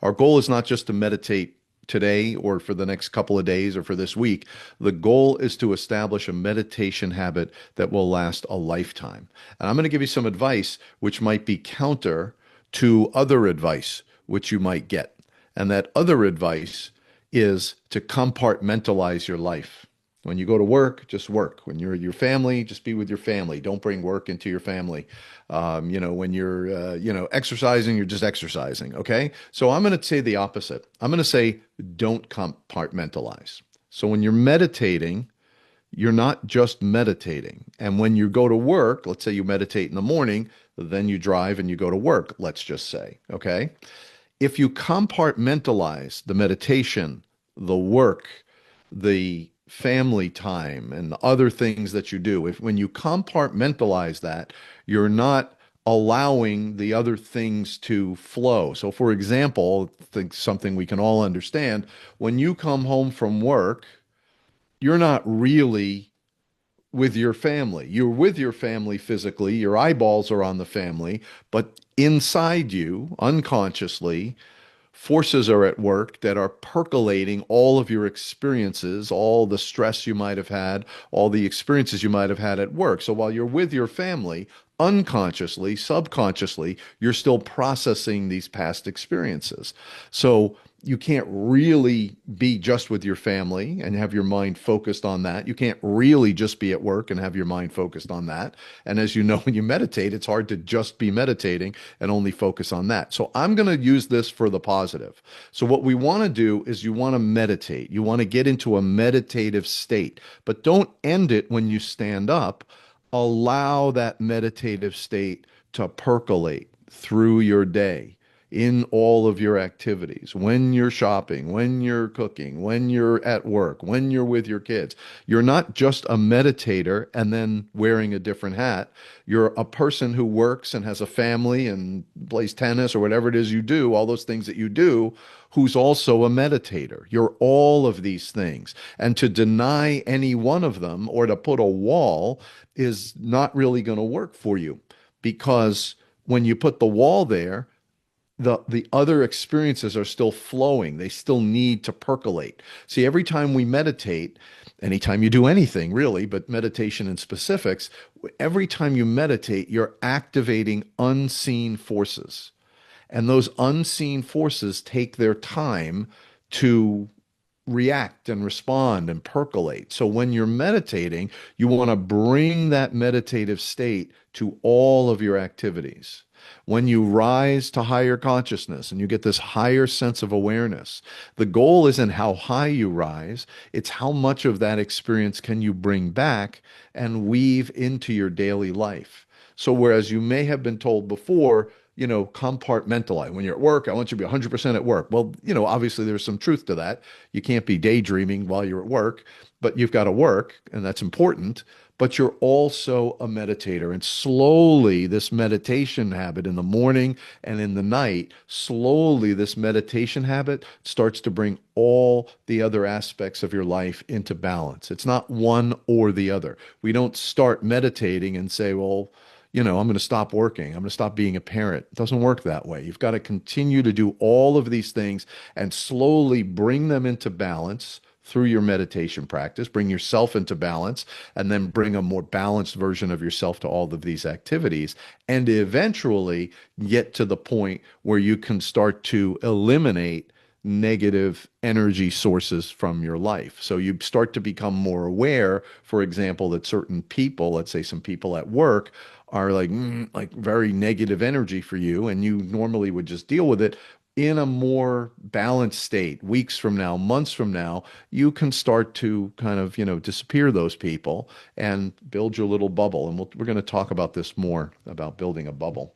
Our goal is not just to meditate today or for the next couple of days or for this week. The goal is to establish a meditation habit that will last a lifetime. And I'm going to give you some advice which might be counter to other advice which you might get. And that other advice is to compartmentalize your life. When you go to work, just work. When you're with your family, just be with your family. Don't bring work into your family. When you're, exercising, you're just exercising. Okay. So I'm going to say the opposite. I'm going to say, don't compartmentalize. So when you're meditating, you're not just meditating. And when you go to work, let's say you meditate in the morning, then you drive and you go to work, let's just say. Okay. If you compartmentalize the meditation, the work, the family time, and the other things that you do, if when you compartmentalize that, you're not allowing the other things to flow. So, for example, I think something we can all understand, when you come home from work, you're not really with your family. You're with your family physically, your eyeballs are on the family, but inside you, unconsciously, forces are at work that are percolating all of your experiences, all the stress you might have had, all the experiences you might have had at work. So while you're with your family, unconsciously, subconsciously, you're still processing these past experiences. So you can't really be just with your family and have your mind focused on that. You can't really just be at work and have your mind focused on that. And as you know, when you meditate, it's hard to just be meditating and only focus on that. So I'm going to use this for the positive. So what we want to do is you want to meditate. You want to get into a meditative state, but don't end it when you stand up. Allow that meditative state to percolate through your day in all of your activities, when you're shopping, when you're cooking, when you're at work, when you're with your kids. You're not just a meditator and then wearing a different hat. You're a person who works and has a family and plays tennis or whatever it is you do, all those things that you do, who's also a meditator. You're all of these things. And to deny any one of them or to put a wall is not really going to work for you, because when you put the wall there, the other experiences are still flowing. They still need to percolate. See, every time we meditate, anytime you do anything really, but meditation in specifics, every time you meditate, you're activating unseen forces. And those unseen forces take their time to react and respond and percolate. So when you're meditating, you want to bring that meditative state to all of your activities. When you rise to higher consciousness and you get this higher sense of awareness, the goal isn't how high you rise, it's how much of that experience can you bring back and weave into your daily life. So whereas you may have been told before, compartmentalize. When you're at work, I want you to be 100% at work. Well, obviously there's some truth to that. You can't be daydreaming while you're at work, but you've got to work, and that's important. But you're also a meditator. And slowly, this meditation habit in the morning and in the night, slowly, this meditation habit starts to bring all the other aspects of your life into balance. It's not one or the other. We don't start meditating and say, well, I'm going to stop working. I'm going to stop being a parent. It doesn't work that way. You've got to continue to do all of these things and slowly bring them into balance through your meditation practice, bring yourself into balance, and then bring a more balanced version of yourself to all of these activities, and eventually get to the point where you can start to eliminate negative energy sources from your life. So you start to become more aware, for example, that certain people, let's say some people at work, are like very negative energy for you, and you normally would just deal with it. In a more balanced state, weeks from now, months from now, you can start to kind of, disappear those people and build your little bubble. And we're going to talk about this more, about building a bubble.